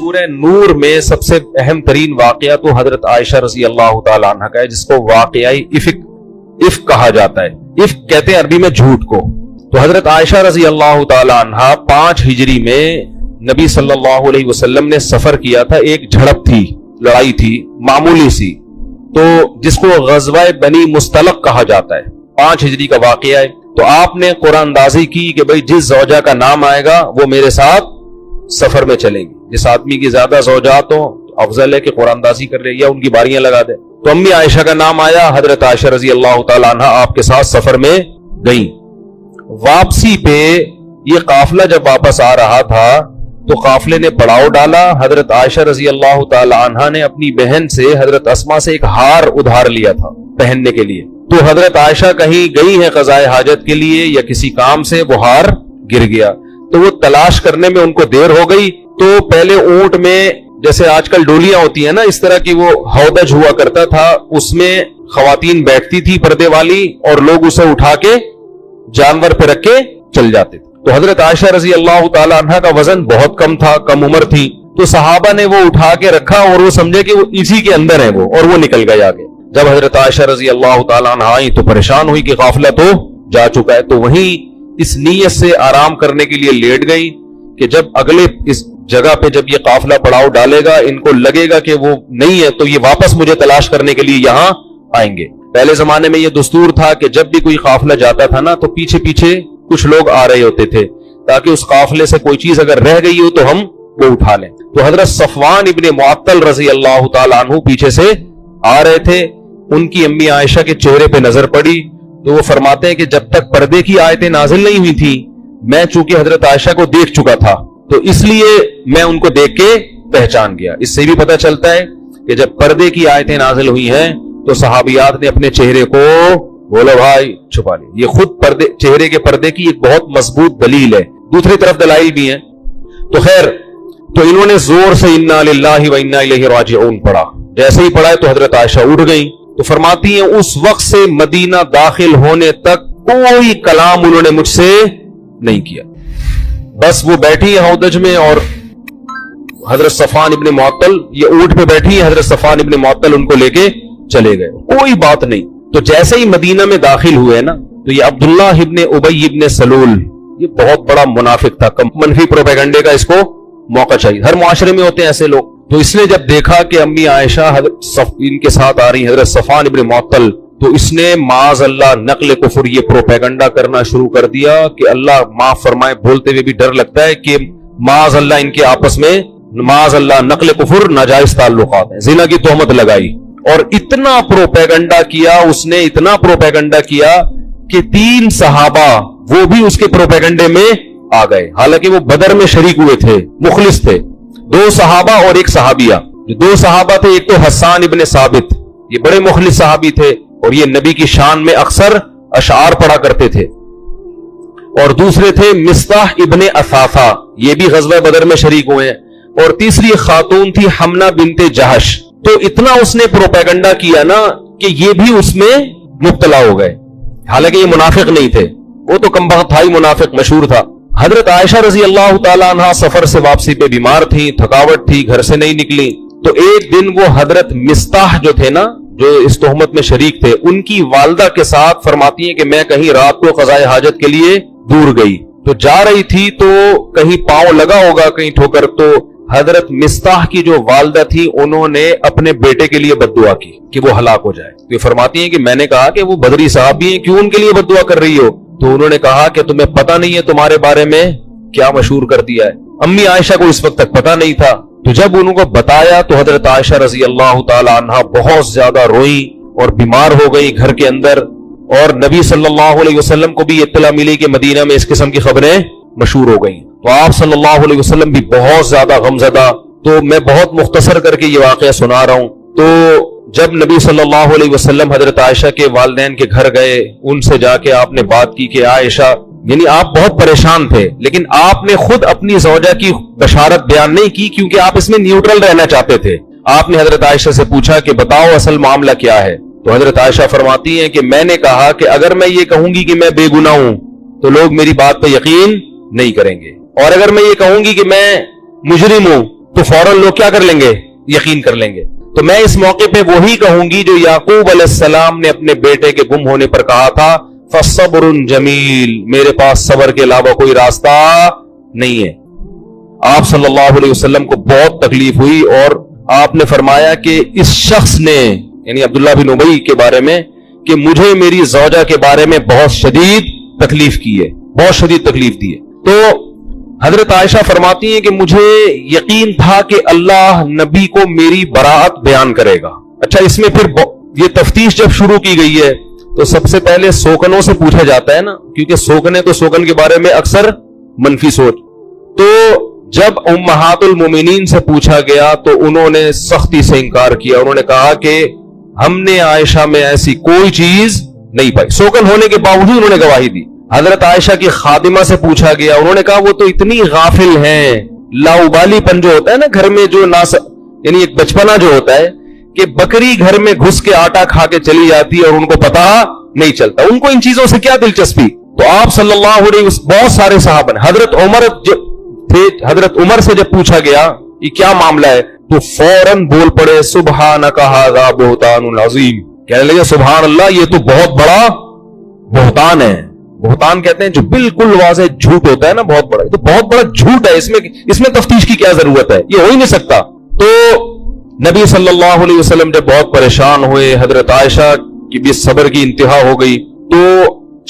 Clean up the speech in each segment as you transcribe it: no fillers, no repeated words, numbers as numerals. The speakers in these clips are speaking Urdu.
سورہ نور میں سب سے اہم ترین واقعہ تو حضرت عائشہ رضی اللہ تعالی عنہ کا ہے، جس کو واقعی افک کہا جاتا ہے۔ افک کہتے ہیں عربی میں جھوٹ کو۔ تو حضرت عائشہ رضی اللہ تعالی عنہ 5 ہجری میں نبی صلی اللہ علیہ وسلم نے سفر کیا تھا، ایک جھڑپ تھی، لڑائی تھی معمولی سی، تو جس کو غزوہ بنی مستلق کہا جاتا ہے، 5 ہجری کا واقعہ ہے۔ تو آپ نے قرآن اندازی کی کہ بھئی جس زوجہ کا نام آئے گا وہ میرے ساتھ سفر میں چلیں گی، جس آدمی کی زیادہ زوجات ہوں افضل ہے کہ قرآن اندازی کر لے یا ان کی باریاں لگا دے۔ تو امی عائشہ کا نام آیا، حضرت عائشہ رضی اللہ تعالی عنہ آپ کے ساتھ سفر میں گئیں۔ واپسی پہ یہ قافلہ جب واپس آ رہا تھا تو قافلے نے پڑاؤ ڈالا۔ حضرت عائشہ رضی اللہ تعالی عنہ نے اپنی بہن سے حضرت اسما سے ایک ہار ادھار لیا تھا پہننے کے لیے۔ تو حضرت عائشہ کہیں گئی ہیں قضائے حاجت کے لیے یا کسی کام سے، وہ ہار گر گیا، تو وہ تلاش کرنے میں ان کو دیر ہو گئی۔ تو پہلے اونٹ میں جیسے آج کل ڈولیاں ہوتی ہیں نا، اس طرح کی وہ ہودج ہوا کرتا تھا، اس میں خواتین بیٹھتی تھی پردے والی اور لوگ اسے اٹھا کے جانور پہ رکھ کے چل جاتے تھے۔ تو حضرت عائشہ رضی اللہ تعالی عنہ کا وزن بہت کم تھا، کم عمر تھی، تو صحابہ نے وہ اٹھا کے رکھا اور وہ سمجھے کہ وہ اسی کے اندر ہے وہ، اور وہ نکل گئے آگے۔ جب حضرت عائشہ رضی اللہ تعالی عنہ آئی تو پریشان ہوئی کہ قافلہ تو جا چکا ہے، تو وہیں اس نیت سے آرام کرنے کے لیے لیٹ گئی کہ جب اگلے اس جگہ پہ جب یہ قافلہ پڑاؤ ڈالے گا، ان کو لگے گا کہ وہ نہیں ہے تو یہ واپس مجھے تلاش کرنے کے لیے یہاں آئیں گے۔ پہلے زمانے میں یہ دستور تھا کہ جب بھی کوئی قافلہ جاتا تھا نا تو پیچھے پیچھے کچھ لوگ آ رہے ہوتے تھے تاکہ اس قافلے سے کوئی چیز اگر رہ گئی ہو تو ہم وہ اٹھا لیں۔ تو حضرت صفوان ابن معطل رضی اللہ تعالی عنہ پیچھے سے آ رہے تھے، ان کی امی عائشہ کے چہرے پہ نظر پڑی تو وہ فرماتے ہیں کہ جب تک پردے کی آیتیں نازل نہیں ہوئی تھی، میں چونکہ حضرت عائشہ کو دیکھ چکا تھا تو اس لیے میں ان کو دیکھ کے پہچان گیا۔ اس سے بھی پتہ چلتا ہے کہ جب پردے کی آیتیں نازل ہوئی ہیں تو صحابیات نے اپنے چہرے کو بولو بھائی چھپا لی۔ یہ خود چہرے کے پردے کی ایک بہت مضبوط دلیل ہے، دوسری طرف دلائل بھی ہیں۔ تو خیر، تو انہوں نے زور سے انا للہ و انا الیہ راجعون پڑھا۔ جیسے ہی پڑھا ہے تو حضرت عائشہ اٹھ گئی۔ تو فرماتی ہیں اس وقت سے مدینہ داخل ہونے تک کوئی کلام انہوں نے مجھ سے نہیں کیا، بس وہ بیٹھی ہے ہودج میں اور حضرت صفوان ابن معطل یہ اونٹ پہ بیٹھی ہے، حضرت صفوان ابن معطل ان کو لے کے چلے گئے، کوئی بات نہیں۔ تو جیسے ہی مدینہ میں داخل ہوئے نا تو یہ عبداللہ ابن ابی ابن سلول، یہ بہت بڑا منافق تھا، منفی پروپیگنڈے کا اس کو موقع چاہیے، ہر معاشرے میں ہوتے ہیں ایسے لوگ۔ تو اس نے جب دیکھا کہ امی عائشہ ان کے ساتھ آ رہی حضرت صفوان ابن معطل، تو اس نے معاذ اللہ نقل کفر یہ پروپیگنڈا کرنا شروع کر دیا کہ اللہ معاف فرمائے، بولتے ہوئے بھی ڈر لگتا ہے کہ معاذ اللہ ان کے آپس میں معاذ اللہ نقل کفر ناجائز تعلقات ہیں، زنا کی تہمت لگائی اور اتنا پروپیگنڈا کیا اس نے، اتنا پروپیگنڈا کیا کہ 3 صحابہ وہ بھی اس کے پروپیگنڈے میں آ گئے، حالانکہ وہ بدر میں شریک ہوئے تھے، مخلص تھے، 2 صحابہ اور 1 صحابیہ۔ جو 2 صحابہ تھے، ایک تو حسان ابن ثابت، یہ بڑے مخلص صحابی تھے اور یہ نبی کی شان میں اکثر اشعار پڑھا کرتے تھے، اور دوسرے تھے مصطح ابن اثاثہ، یہ بھی غزوہ بدر میں شریک ہوئے ہیں، اور تیسری خاتون تھی حمنہ بنت جہش۔ تو اتنا اس نے پروپیگنڈا کیا نا کہ یہ بھی اس میں مبتلا ہو گئے، حالانکہ یہ منافق نہیں تھے، وہ تو کمبخت تھا ہی، منافق مشہور تھا۔ حضرت عائشہ رضی اللہ تعالی عنہ سفر سے واپسی پہ بیمار تھی، تھکاوٹ تھی، گھر سے نہیں نکلی۔ تو ایک دن وہ حضرت مصطح جو تھے نا، جو اس تہمت میں شریک تھے، ان کی والدہ کے ساتھ فرماتی ہیں کہ میں کہیں رات کو قضائے حاجت کے لیے دور گئی، تو جا رہی تھی تو کہیں پاؤں لگا ہوگا کہیں ٹھوکر، تو حضرت مصطح کی جو والدہ تھی انہوں نے اپنے بیٹے کے لیے بد دعا کی کہ وہ ہلاک ہو جائے۔ تو یہ فرماتی ہیں کہ میں نے کہا کہ وہ بدری صحابی ہیں، کیوں ان کے لیے بد دعا کر رہی ہو؟ تو انہوں نے کہا کہ تمہیں پتہ نہیں ہے تمہارے بارے میں کیا مشہور کر دیا ہے۔ امی عائشہ کو اس وقت تک پتہ نہیں تھا، تو جب انہوں کو بتایا تو حضرت عائشہ رضی اللہ تعالی عنہ بہت زیادہ روئی اور بیمار ہو گئی گھر کے اندر، اور نبی صلی اللہ علیہ وسلم کو بھی اطلاع ملی کہ مدینہ میں اس قسم کی خبریں مشہور ہو گئیں، تو آپ صلی اللہ علیہ وسلم بھی بہت زیادہ غمزدہ۔ تو میں بہت مختصر کر کے یہ واقعہ سنا رہا ہوں۔ تو جب نبی صلی اللہ علیہ وسلم حضرت عائشہ کے والدین کے گھر گئے، ان سے جا کے آپ نے بات کی کہ عائشہ، یعنی آپ بہت پریشان تھے، لیکن آپ نے خود اپنی زوجہ کی بشارت بیان نہیں کی کیونکہ آپ اس میں نیوٹرل رہنا چاہتے تھے۔ آپ نے حضرت عائشہ سے پوچھا کہ بتاؤ اصل معاملہ کیا ہے؟ تو حضرت عائشہ فرماتی ہیں کہ میں نے کہا کہ اگر میں یہ کہوں گی کہ میں بے گناہ ہوں تو لوگ میری بات پہ یقین نہیں کریں گے، اور اگر میں یہ کہوں گی کہ میں مجرم ہوں تو فوراً لوگ کیا کر لیں گے؟ یقین کر لیں گے. تو میں اس موقع پہ وہی کہوں گی جو یعقوب علیہ السلام نے اپنے بیٹے کے گم ہونے پر کہا تھا، فَصَبْرٌ جَمِيلٌ، میرے پاس صبر کے علاوہ کوئی راستہ نہیں ہے. آپ صلی اللہ علیہ وسلم کو بہت تکلیف ہوئی اور آپ نے فرمایا کہ اس شخص نے، یعنی عبداللہ بن ابی کے بارے میں، کہ مجھے میری زوجہ کے بارے میں بہت شدید تکلیف کی ہے، بہت شدید تکلیف دی ہے. تو حضرت عائشہ فرماتی ہیں کہ مجھے یقین تھا کہ اللہ نبی کو میری براءت بیان کرے گا. اچھا، اس میں پھر یہ تفتیش جب شروع کی گئی ہے تو سب سے پہلے سوکنوں سے پوچھا جاتا ہے نا، کیونکہ سوکن کے بارے میں اکثر منفی سوچ. تو جب امہات المومنین سے پوچھا گیا تو انہوں نے سختی سے انکار کیا. انہوں نے کہا کہ ہم نے عائشہ میں ایسی کوئی چیز نہیں پائی. سوکن ہونے کے باوجود انہوں نے گواہی دی. حضرت عائشہ کی خادمہ سے پوچھا گیا، انہوں نے کہا وہ تو اتنی غافل ہیں، لاؤبالی پن جو ہوتا ہے نا گھر میں، جو یعنی ایک بچپنا جو ہوتا ہے کہ بکری گھر میں گھس کے آٹا کھا کے چلی جاتی ہے اور ان کو پتا نہیں چلتا، ان کو ان چیزوں سے کیا دلچسپی. تو آپ صلی اللہ علیہ وسلم، بہت سارے صحابہ نے، حضرت عمر سے جب پوچھا گیا یہ کیا معاملہ ہے تو فوراً بول پڑے، سبحانک ھذا بہتان عظیم، کہنے لگے سبحان اللہ، یہ تو بہت بڑا بہتان ہے. بہتان کہتے ہیں جو بالکل واضح جھوٹ ہوتا ہے نا، بہت بڑا، تو بہت بڑا جھوٹ ہے، اس میں تفتیش کی کیا ضرورت ہے، یہ ہو ہی نہیں سکتا. تو نبی صلی اللہ علیہ وسلم جب بہت پریشان ہوئے، حضرت عائشہ کی بھی صبر کی انتہا ہو گئی، تو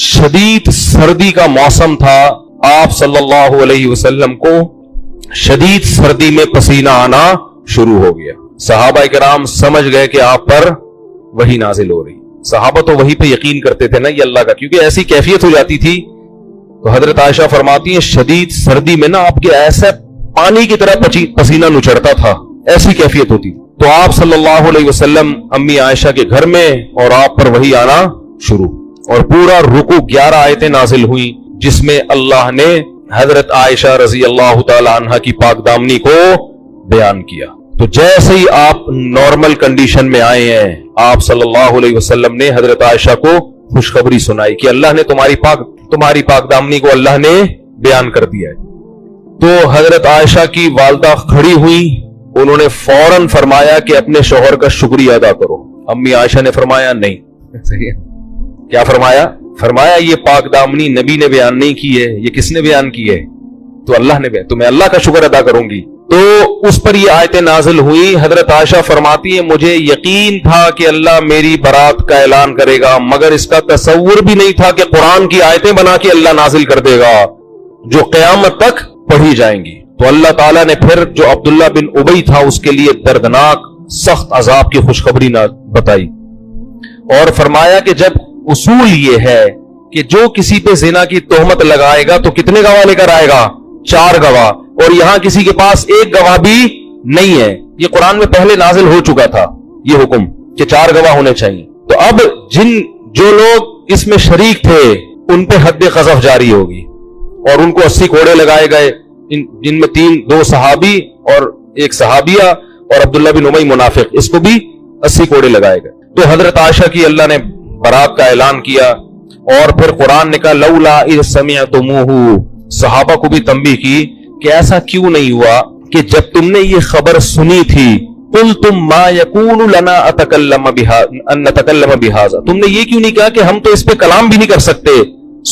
شدید سردی کا موسم تھا. آپ صلی اللہ علیہ وسلم کو شدید سردی میں پسینہ آنا شروع ہو گیا. صحابہ کرام سمجھ گئے کہ آپ پر وحی نازل ہو رہی. صحابہ تو وہی پہ یقین کرتے تھے نا، یہ اللہ کا، کیونکہ ایسی کیفیت ہو جاتی تھی. تو حضرت عائشہ فرماتی ہیں شدید سردی میں نا آپ کے ایسے پانی کی طرح پسینہ نچڑتا تھا، ایسی کیفیت ہوتی. تو آپ صلی اللہ علیہ وسلم امی عائشہ کے گھر میں اور آپ پر وحی آنا شروع، اور پورا رکوع 11 آیتیں نازل ہوئیں جس میں اللہ نے حضرت عائشہ رضی اللہ تعالی عنہ کی پاک دامنی کو بیان کیا. تو جیسے ہی آپ نارمل کنڈیشن میں آئے ہیں، آپ صلی اللہ علیہ وسلم نے حضرت عائشہ کو خوشخبری سنائی کہ اللہ نے تمہاری پاک دامنی کو اللہ نے بیان کر دیا ہے. تو حضرت عائشہ کی والدہ کھڑی ہوئی، انہوں نے فوراً فرمایا کہ اپنے شوہر کا شکریہ ادا کرو. امی عائشہ نے فرمایا نہیں. کیا فرمایا یہ پاک دامنی نبی نے بیان نہیں کی ہے، یہ کس نے بیان کی ہے؟ تو اللہ نے بیان. تو میں اللہ کا شکر ادا کروں گی. تو اس پر یہ آیتیں نازل ہوئی. حضرت عائشہ فرماتی ہے مجھے یقین تھا کہ اللہ میری برات کا اعلان کرے گا، مگر اس کا تصور بھی نہیں تھا کہ قرآن کی آیتیں بنا کے اللہ نازل کر دے گا جو قیامت تک پڑھی جائیں گی. تو اللہ تعالیٰ نے پھر جو عبداللہ بن ابی تھا اس کے لیے دردناک سخت عذاب کی خوشخبری بتائی، اور فرمایا کہ جب اصول یہ ہے کہ جو کسی پہ زنا کی تہمت لگائے گا تو کتنے گواہ لے کر آئے گا؟ 4 گواہ. اور یہاں کسی کے پاس 1 گواہ بھی نہیں ہے. یہ قرآن میں پہلے نازل ہو چکا تھا یہ حکم کہ 4 گواہ ہونے چاہیے. تو اب جو لوگ اس میں شریک تھے ان پہ حد قذف جاری ہوگی اور ان کو 80 کوڑے لگائے گئے، جن میں 2 صحابی اور 1 صحابیہ اور عبداللہ بن ابی منافق، اس کو بھی 80 کوڑے لگائے گئے. تو حضرت عائشہ کی اللہ نے برات کا اعلان کیا، اور پھر قرآن نے کہا لولا اذ سمعتموہ، صحابہ کو بھی تنبیہ کی کہ ایسا کیوں نہیں ہوا کہ جب تم نے یہ خبر سنی تھی قلتم ما یکون لنا ان نتکلم بہذا، تم نے یہ کیوں نہیں کہا کہ ہم تو اس پہ کلام بھی نہیں کر سکتے.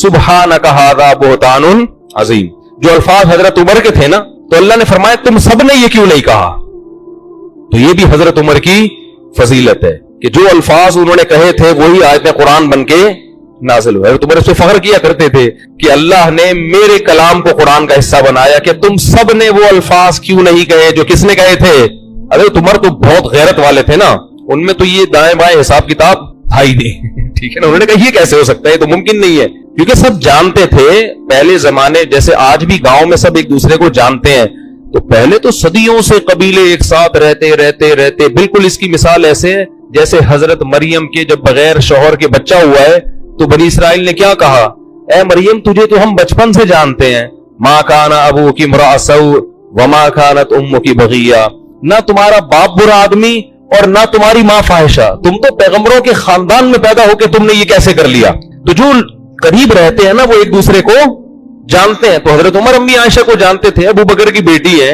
سبحانک ھذا بہتان عظیم، جو الفاظ حضرت عمر کے تھے نا، تو اللہ نے فرمایا تم سب نے یہ کیوں نہیں کہا. تو یہ بھی حضرت عمر کی فضیلت ہے کہ جو الفاظ انہوں نے کہے تھے وہی آیت قرآن بن کے نازل ہوئے. حضرت عمر اس پہ فخر کیا کرتے تھے کہ اللہ نے میرے کلام کو قرآن کا حصہ بنایا، کہ تم سب نے وہ الفاظ کیوں نہیں کہے جو کس نے کہے تھے. حضرت عمر تو بہت غیرت والے تھے نا، ان میں تو یہ دائیں بائیں حساب کتاب تھا ہی نہیں. ٹھیک ہے نا، انہوں نے کہا یہ کیسے ہو سکتا ہے، یہ تو ممکن نہیں ہے. کیونکہ سب جانتے تھے پہلے زمانے، جیسے آج بھی گاؤں میں سب ایک دوسرے کو جانتے ہیں، تو پہلے تو صدیوں سے قبیلے ایک ساتھ رہتے. بالکل اس کی مثال ایسے ہے جیسے حضرت مریم کے جب بغیر شوہر کے بچہ ہوا ہے تو بنی اسرائیل نے کیا کہا، اے مریم تجھے تو ہم بچپن سے جانتے ہیں، ما کان ابوکی امرأ سوء وما کانت امکی بغیہ، نہ تمہارا باپ برا آدمی اور نہ تمہاری ماں فاحشہ، تم تو پیغمبروں کے خاندان میں پیدا ہو کے تم نے یہ کیسے کر لیا. تو جو قریب رہتے ہیں نا وہ ایک دوسرے کو جانتے ہیں. تو حضرت عمر امی عائشہ کو جانتے تھے، ابو بکر کی بیٹی ہے،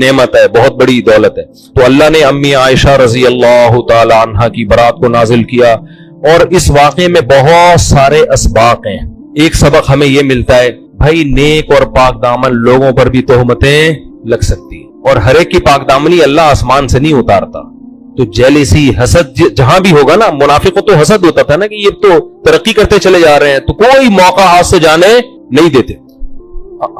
نعمت ہے, بہت بڑی دولت ہے. تو اللہ نے امی عائشہ رضی اللہ تعالی عنہا کی برات کو نازل کیا, اور اس واقعے میں بہت سارے اسباق ہیں. ایک سبق ہمیں یہ ملتا ہے, بھائی نیک اور پاک دامن لوگوں پر بھی تہمتیں لگ سکتی ہیں, اور ہر ایک کی پاک دامنی اللہ آسمان سے نہیں اتارتا. تو جیلیسی, حسد جہاں بھی ہوگا نا, منافق کو تو حسد ہوتا تھا نا کہ یہ تو ترقی کرتے چلے جا رہے ہیں, تو کوئی موقع ہاتھ سے جانے نہیں دیتے.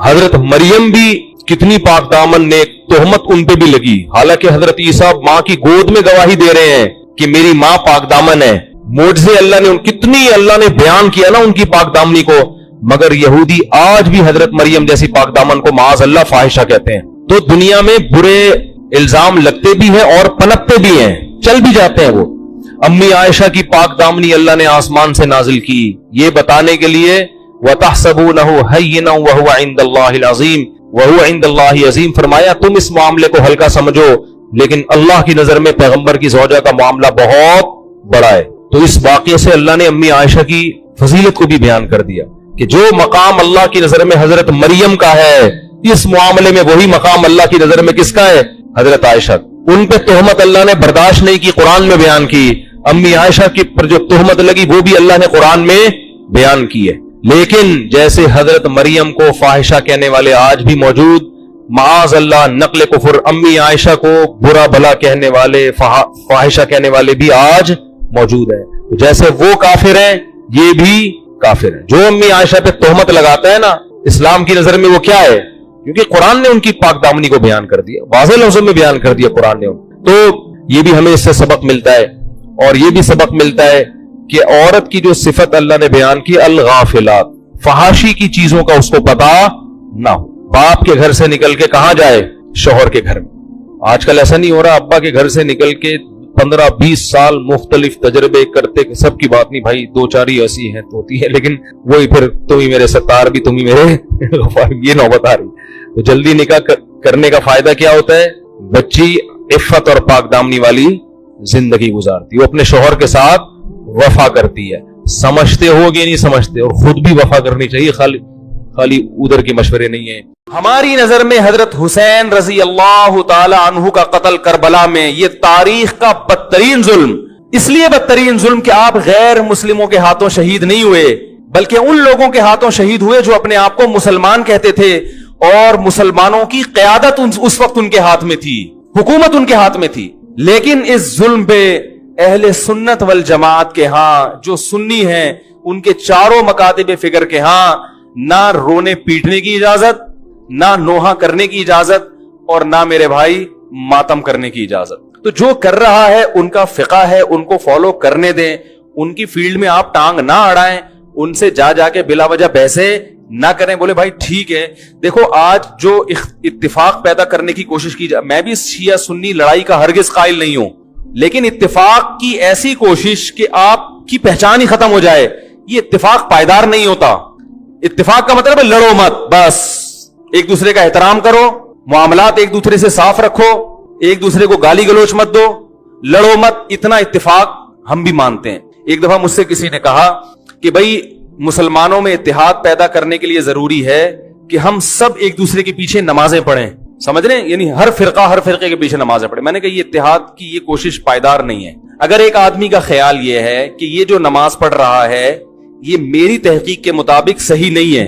حضرت مریم بھی کتنی پاک دامن, نیک, تہمت ان پہ بھی لگی, حالانکہ حضرت عیسیٰ ماں کی گود میں گواہی دے رہے ہیں کہ میری ماں پاک دامن ہے. معجزے اللہ نے, کتنی اللہ نے بیان کیا نا ان کی پاک دامنی کو, مگر یہودی آج بھی حضرت مریم جیسی پاک دامن کو معاذ اللہ فاحشہ کہتے ہیں. تو دنیا میں برے الزام لگتے بھی ہیں اور پنپتے بھی ہیں, چل بھی جاتے ہیں وہ. امی عائشہ کی پاک دامنی اللہ نے آسمان سے نازل کی, یہ بتانے کے لیے وَتَحْسَبُونَهُ هَيِّنًا وَهُوَ عِندَ اللَّهِ الْعَظِيمِ وَهُوَ عِندَ اللَّهِ عَظِيمٌ. فرمایا تم اس معاملے کو ہلکا سمجھو, لیکن اللہ کی نظر میں پیغمبر کی زوجہ کا معاملہ بہت بڑا ہے. تو اس واقعے سے اللہ نے امی عائشہ کی فضیلت کو بھی بیان کر دیا کہ جو مقام اللہ کی نظر میں حضرت مریم کا ہے, اس معاملے میں وہی مقام اللہ کی نظر میں کس کا ہے, حضرت عائشہ. ان پہ تہمت اللہ نے برداشت نہیں کی, قرآن میں بیان کی. امی عائشہ کی پر جو تہمت لگی وہ بھی اللہ نے قرآن میں بیان کی ہے. لیکن جیسے حضرت مریم کو فاحشہ کہنے والے آج بھی موجود, معاذ اللہ نقل کفر, امی عائشہ کو برا بھلا کہنے والے, فاحشہ کہنے والے بھی آج موجود ہیں. جیسے وہ کافر ہیں یہ بھی کافر ہیں. جو امی عائشہ پہ تہمت لگاتا ہے نا, اسلام کی نظر میں وہ کیا ہے, کیونکہ قرآن نے ان کی پاک دامنی کو بیان کر دیا, واضح لفظوں میں بیان کر دیا قرآن نے. تو یہ بھی ہمیں اس سے سبق ملتا ہے. اور یہ بھی سبق ملتا ہے کہ عورت کی جو صفت اللہ نے بیان کی, الغافلات, فحاشی کی چیزوں کا اس کو پتا نہ ہو. باپ کے گھر سے نکل کے کہاں جائے, شوہر کے گھر میں. آج کل ایسا نہیں ہو رہا, ابا کے گھر سے نکل کے 15-20 سال مختلف تجربے کرتے, سب کی بات نہیں بھائی, 2-4 ہی ایسی ہیں تو ہوتی ہے, لیکن وہی پھر تم ہی میرے ستار بھی, تم ہی میرے غفار, یہ نوبت آ رہی. تو جلدی نکاح کرنے کا فائدہ کیا ہوتا ہے, بچی عفت اور پاک دامنی والی زندگی گزارتی, وہ اپنے شوہر کے ساتھ وفا کرتی ہے. سمجھتے ہو کہ نہیں سمجھتے, اور خود بھی وفا کرنی چاہیے, خالی ادھر کے مشورے نہیں ہیں. ہماری نظر میں حضرت حسین رضی اللہ تعالی عنہ کا قتل کربلا میں یہ تاریخ کا بدترین ظلم, اس لیے بدترین ظلم کہ آپ غیر مسلموں کے ہاتھوں شہید نہیں ہوئے, بلکہ ان لوگوں کے ہاتھوں شہید ہوئے جو اپنے آپ کو مسلمان کہتے تھے, اور مسلمانوں کی قیادت اس وقت ان کے ہاتھ میں تھی, حکومت ان کے ہاتھ میں تھی. لیکن اس ظلم پہ اہل سنت والجماعت کے ہاں, جو سنی ہیں, ان کے چاروں مکاتب فکر کے ہاں نہ رونے پیٹنے کی اجازت, نہ نوحہ کرنے کی اجازت, اور نہ میرے بھائی ماتم کرنے کی اجازت. تو جو کر رہا ہے ان کا فقہ ہے, ان کو فالو کرنے دیں, ان کی فیلڈ میں آپ ٹانگ نہ اڑائیں, ان سے جا کے بلا وجہ بحثیں نہ کریں, بولے بھائی ٹھیک ہے. دیکھو آج جو اتفاق پیدا کرنے کی کوشش کی جائے, میں بھی شیعہ سنی لڑائی کا ہرگز قائل نہیں ہوں, لیکن اتفاق کی ایسی کوشش کہ آپ کی پہچان ہی ختم ہو جائے, یہ اتفاق پائیدار نہیں ہوتا. اتفاق کا مطلب ہے لڑو مت, بس ایک دوسرے کا احترام کرو, معاملات ایک دوسرے سے صاف رکھو, ایک دوسرے کو گالی گلوچ مت دو, لڑو مت. اتنا اتفاق ہم بھی مانتے ہیں. ایک دفعہ مجھ سے کسی نے کہا کہ بھائی مسلمانوں میں اتحاد پیدا کرنے کے لیے ضروری ہے کہ ہم سب ایک دوسرے کے پیچھے نمازیں پڑھیں, سمجھ رہے ہیں, یعنی ہر فرقے کے پیچھے نمازیں پڑھیں. میں نے کہا یہ اتحاد کی یہ کوشش پائیدار نہیں ہے. اگر ایک آدمی کا خیال یہ ہے کہ یہ جو نماز پڑھ رہا ہے یہ میری تحقیق کے مطابق صحیح نہیں ہے,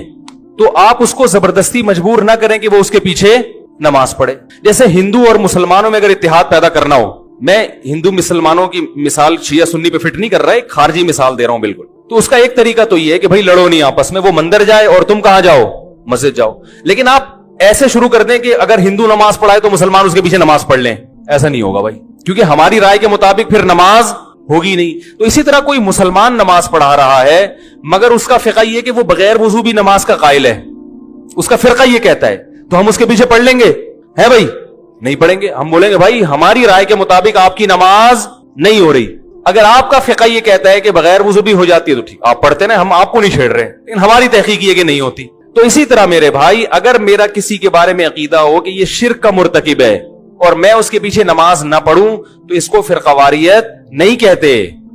تو آپ اس کو زبردستی مجبور نہ کریں کہ وہ اس کے پیچھے نماز پڑھے. جیسے ہندو اور مسلمانوں میں اگر اتحاد پیدا کرنا ہو, میں ہندو مسلمانوں کی مثال شیعہ سنی پہ فٹ نہیں کر رہا, ایک خارجی مثال دے رہا ہوں بالکل. تو اس کا ایک طریقہ تو یہ ہے کہ بھائی لڑو نہیں آپس میں, وہ مندر جائے اور تم کہاں جاؤ, مسجد جاؤ. لیکن آپ ایسے شروع کر دیں کہ اگر ہندو نماز پڑھائے تو مسلمان اس کے پیچھے نماز پڑھ لیں, ایسا نہیں ہوگا بھائی, کیونکہ ہماری رائے کے مطابق پھر نماز ہوگی نہیں. تو اسی طرح کوئی مسلمان نماز پڑھا رہا ہے مگر اس کا فقہ یہ کہ وہ بغیر وضو بھی نماز کا قائل ہے, اس کا فرقہ یہ کہتا ہے, تو ہم اس کے پیچھے پڑھ لیں گے, ہے بھائی نہیں پڑھیں گے. ہم بولیں گے بھائی ہماری رائے کے مطابق آپ کی نماز نہیں ہو رہی. اگر آپ کا فقہ یہ کہتا ہے کہ بغیر وضو بھی ہو جاتی ہے تو ٹھیک, آپ پڑھتے نا, ہم آپ کو نہیں چھیڑ رہے, لیکن ہماری تحقیق یہ کہ نہیں ہوتی. تو اسی طرح میرے بھائی اگر میرا کسی کے بارے میں عقیدہ ہو کہ یہ شرک کا مرتکب ہے اور میں اس کے پیچھے نماز نہ پڑھوں تو اس کو فرقہ واریت نہیں کہتے.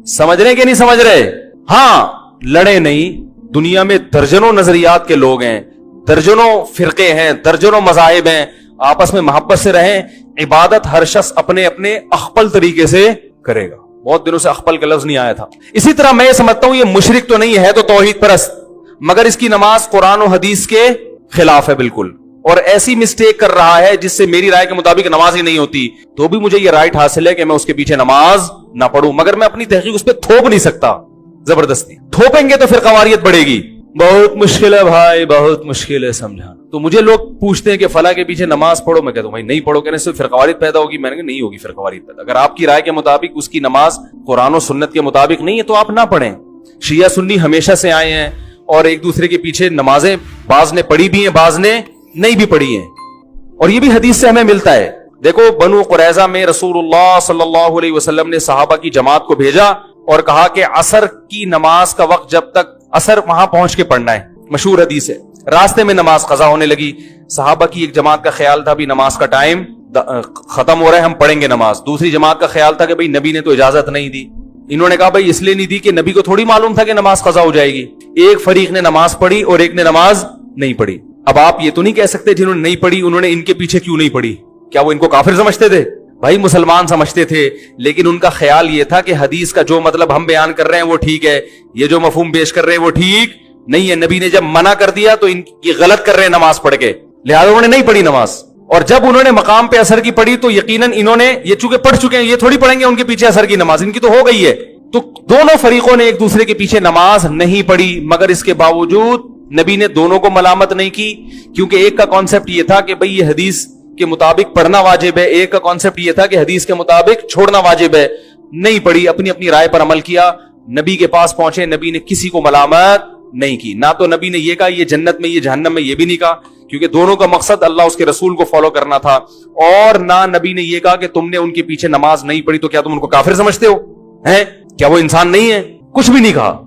سمجھ رہے کہ نہیں سمجھ رہے؟ ہاں لڑے نہیں. دنیا میں درجنوں نظریات کے لوگ ہیں, درجنوں فرقے ہیں, درجنوں مذاہب ہیں, آپس میں محبت سے رہیں. عبادت ہر شخص اپنے اپنے اخپل طریقے سے کرے گا. بہت دنوں سے اخپل کا لفظ نہیں آیا تھا. اسی طرح میں یہ سمجھتا ہوں یہ مشرک تو نہیں ہے تو توحید پرست، مگر اس کی نماز قرآن و حدیث کے خلاف ہے بالکل، اور ایسی مسٹیک کر رہا ہے جس سے میری رائے کے مطابق نماز ہی نہیں ہوتی. تو بھی مجھے یہ رائٹ حاصل ہے کہ میں اس کے پیچھے نماز نہ پڑھوں، مگر میں اپنی تحقیق اس پہ تھوپ نہیں سکتا. زبردستی تھوپیں گے تو پھر قواریت بڑھے گی. بہت مشکل ہے بھائی، بہت مشکل ہے سمجھانا. تو مجھے لوگ پوچھتے ہیں کہ فلاں کے پیچھے نماز پڑھو، میں کہتا ہوں بھائی نہیں پڑھو. کہنے سے پھر قواریت پیدا ہوگی. میں نے کہا نہیں ہوگی پھر قواریت پیدا. اگر آپ کی رائے کے مطابق اس کی نماز قرآن و سنت کے مطابق نہیں ہے تو آپ نہ پڑھیں. شیعہ سنی ہمیشہ سے آئے ہیں اور ایک دوسرے کے پیچھے نمازیں بعض نے پڑھی بھی ہیں بعض نے نہیں بھی پڑھی ہیں، اور یہ بھی حدیث سے ہمیں ملتا ہے. دیکھو بنو قریظہ میں رسول اللہ صلی اللہ علیہ وسلم نے صحابہ کی جماعت کو بھیجا اور کہا کہ عصر کی نماز کا وقت جب تک عصر وہاں پہنچ کے پڑھنا ہے. مشہور حدیث ہے. راستے میں نماز قضا ہونے لگی. صحابہ کی ایک جماعت کا خیال تھا بھی نماز کا ٹائم ختم ہو رہا ہے ہم پڑھیں گے نماز. دوسری جماعت کا خیال تھا کہ بھئی نبی نے تو اجازت نہیں دی. انہوں نے کہا بھئی اس لیے نہیں دی کہ نبی کو تھوڑی معلوم تھا کہ نماز قضا ہو جائے گی. ایک فریق نے نماز پڑھی اور ایک نے نماز نہیں پڑھی. اب آپ یہ تو نہیں کہہ سکتے جنہوں نے نہیں پڑھی انہوں نے ان کے پیچھے کیوں نہیں پڑھی. کیا وہ ان کو کافر سمجھتے تھے؟ بھائی مسلمان سمجھتے تھے، لیکن ان کا خیال یہ تھا کہ حدیث کا جو مطلب ہم بیان کر رہے ہیں وہ ٹھیک ہے، یہ جو مفہوم پیش کر رہے ہیں وہ ٹھیک نہیں ہے. نبی نے جب منع کر دیا تو ان کی غلط کر رہے ہیں نماز پڑھ کے، لہٰذا انہوں نے نہیں پڑھی نماز. اور جب انہوں نے مقام پہ اثر کی پڑھی تو یقیناً انہوں نے یہ چونکہ پڑھ چکے ہیں یہ تھوڑی پڑھیں گے ان کے پیچھے اثر کی نماز، ان کی تو ہو گئی ہے. تو دونوں فریقوں نے ایک دوسرے کے پیچھے نماز نہیں پڑھی، مگر اس کے باوجود نبی نے دونوں کو ملامت نہیں کی، کیونکہ ایک کا کانسیپٹ یہ تھا کہ بھئی یہ حدیث کے مطابق پڑھنا واجب ہے، ایک کا کانسیپٹ یہ تھا کہ حدیث کے مطابق چھوڑنا واجب ہے. نہیں پڑھی، اپنی اپنی رائے پر عمل کیا. نبی کے پاس پہنچے، نبی نے کسی کو ملامت نہیں کی. نہ تو نبی نے یہ کہا یہ جنت میں یہ جہنم میں، یہ بھی نہیں کہا، کیونکہ دونوں کا مقصد اللہ اس کے رسول کو فالو کرنا تھا. اور نہ نبی نے یہ کہا کہ تم نے ان کے پیچھے نماز نہیں پڑھی تو کیا تم ان کو کافر سمجھتے ہو ہیں؟ کیا وہ انسان نہیں ہے؟ کچھ بھی نہیں کہا.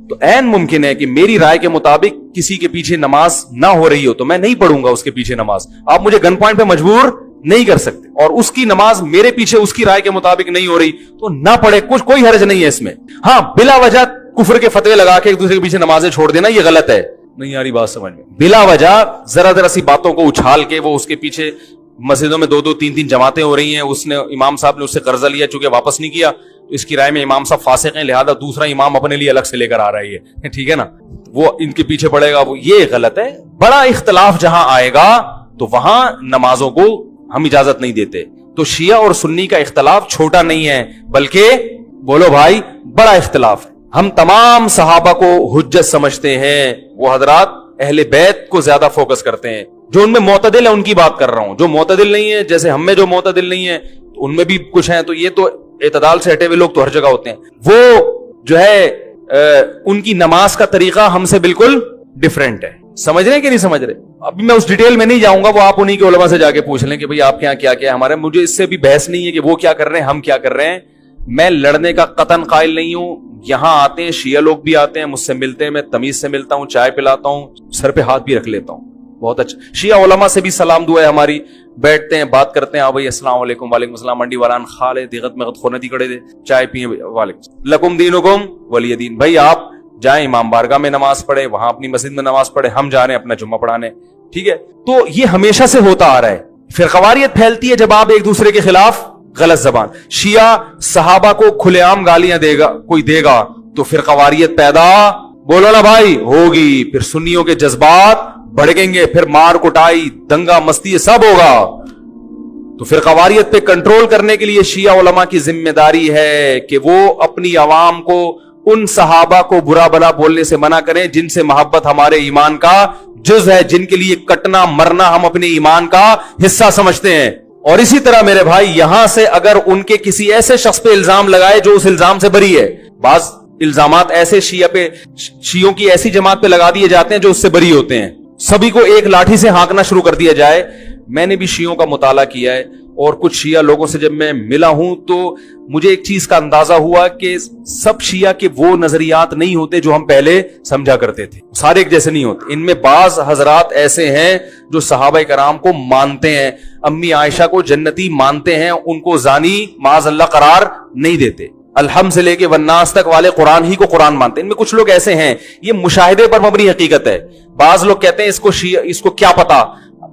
تو عین ممکن ہے کہ میری رائے کے مطابق کسی کے پیچھے نماز نہ ہو رہی ہو تو میں نہیں پڑھوں گا اس کے پیچھے نماز. آپ مجھے گن پوائنٹ پہ مجبور نہیں کر سکتے. اور اس کی نماز میرے پیچھے اس کی رائے کے مطابق نہیں ہو رہی تو نہ پڑھے، کچھ کوئی حرج نہیں ہے اس میں. ہاں بلا وجہ کفر کے فتوے لگا کے ایک دوسرے کے پیچھے نمازیں چھوڑ دینا یہ غلط ہے. نہیں آ رہی بات سمجھ میں؟ بلا وجہ ذرا سی باتوں کو اچھال کے وہ اس کے پیچھے مسجدوں میں 2-2 3-3 جماعتیں ہو رہی ہیں. اس نے امام صاحب نے اس سے قرضہ لیا چونکہ واپس نہیں کیا تو اس کی رائے میں امام صاحب فاسق ہیں، لہذا دوسرا امام اپنے لیے الگ سے لے کر آ رہا ہے. یہ ٹھیک ہے نا، وہ ان کے پیچھے پڑے گا، وہ یہ غلط ہے. بڑا اختلاف جہاں آئے گا تو وہاں نمازوں کو ہم اجازت نہیں دیتے. تو شیعہ اور سنی کا اختلاف چھوٹا نہیں ہے بلکہ بولو بھائی بڑا اختلاف ہے. ہم تمام صحابہ کو حجت سمجھتے ہیں. وہ حضرات اہل بیت کو زیادہ فوکس کرتے ہیں. جو ان میں معتدل ہے ان کی بات کر رہا ہوں. جو معتدل نہیں ہے جیسے ہم میں جو معتدل نہیں ہے ان میں بھی کچھ ہیں، تو یہ تو اعتدال سے ہٹے ہوئے لوگ تو ہر جگہ ہوتے ہیں. وہ جو ہے ان کی نماز کا طریقہ ہم سے بالکل ڈیفرنٹ ہے. سمجھ رہے ہیں کہ نہیں سمجھ رہے؟ ابھی میں اس ڈیٹیل میں نہیں جاؤں گا، وہ آپ انہی کے علماء سے جا کے پوچھ لیں کہ بھئی آپ کے یہاں کیا کیا ہے. ہمارے مجھے اس سے بھی بحث نہیں ہے کہ وہ کیا کر رہے ہیں ہم کیا کر رہے ہیں. میں لڑنے کا قطن قائل نہیں ہوں. یہاں آتے ہیں شیعہ لوگ بھی آتے ہیں، مجھ سے ملتے ہیں، میں تمیز سے ملتا ہوں، چائے پلاتا ہوں، سر پہ ہاتھ بھی رکھ لیتا ہوں. بہت اچھا. شیعہ علماء سے بھی سلام دعا ہے ہماری، بیٹھتے ہیں بات کرتے ہیں. ہاں بھائی السلام علیکم. وعلیکم السلام. منڈی والان خالے دیغت میں خونے دی کڑے دے چائے پیئے. وعلیکم لکم دینکم ولی دین. بھائی آپ جائیں امام بارگاہ میں نماز پڑھے، وہاں اپنی مسجد میں نماز پڑھے، ہم جا رہے ہیں اپنا جمعہ پڑھانے. ٹھیک ہے، تو یہ ہمیشہ سے ہوتا آ رہا ہے. پھر قواریت پھیلتی ہے جب آپ ایک دوسرے کے خلاف غلط زبان. شیعہ صحابہ کو کھلے عام گالیاں دے گا، کوئی دے گا تو پھر قواریت پیدا بولو نا بھائی ہوگی. پھر سنیوں کے جذبات بڑھیں گے، پھر مار کٹائی دنگا مستی سب ہوگا. تو پھر قواریت پہ کنٹرول کرنے کے لیے شیعہ علماء کی ذمہ داری ہے کہ وہ اپنی عوام کو ان صحابہ کو برا بلا بولنے سے منع کریں جن سے محبت ہمارے ایمان کا جز ہے، جن کے لیے کٹنا مرنا ہم اپنے ایمان کا حصہ سمجھتے ہیں. اور اسی طرح میرے بھائی یہاں سے اگر ان کے کسی ایسے شخص پہ الزام لگائے جو اس الزام سے بری ہے، بعض الزامات ایسے شیعوں کی ایسی جماعت پہ لگا دیے جاتے ہیں جو اس سے بری ہوتے ہیں، سبھی کو ایک لاٹھی سے ہانکنا شروع کر دیا جائے. میں نے بھی شیعوں کا مطالعہ کیا ہے اور کچھ شیعہ لوگوں سے جب میں ملا ہوں تو مجھے ایک چیز کا اندازہ ہوا کہ سب شیعہ کے وہ نظریات نہیں ہوتے جو ہم پہلے سمجھا کرتے تھے. سارے ایک جیسے نہیں ہوتے. ان میں بعض حضرات ایسے ہیں جو صحابہ کرام کو مانتے ہیں، امی عائشہ کو جنتی مانتے ہیں، ان کو زانی معاذ اللہ قرار نہیں دیتے. الحمد سے لے کے والناس تک والے قرآن ہی کو قرآن مانتے ہیں. ان میں کچھ لوگ ایسے ہیں، یہ مشاہدے پر مبنی حقیقت ہے. بعض لوگ کہتے ہیں اس کو کیا پتا.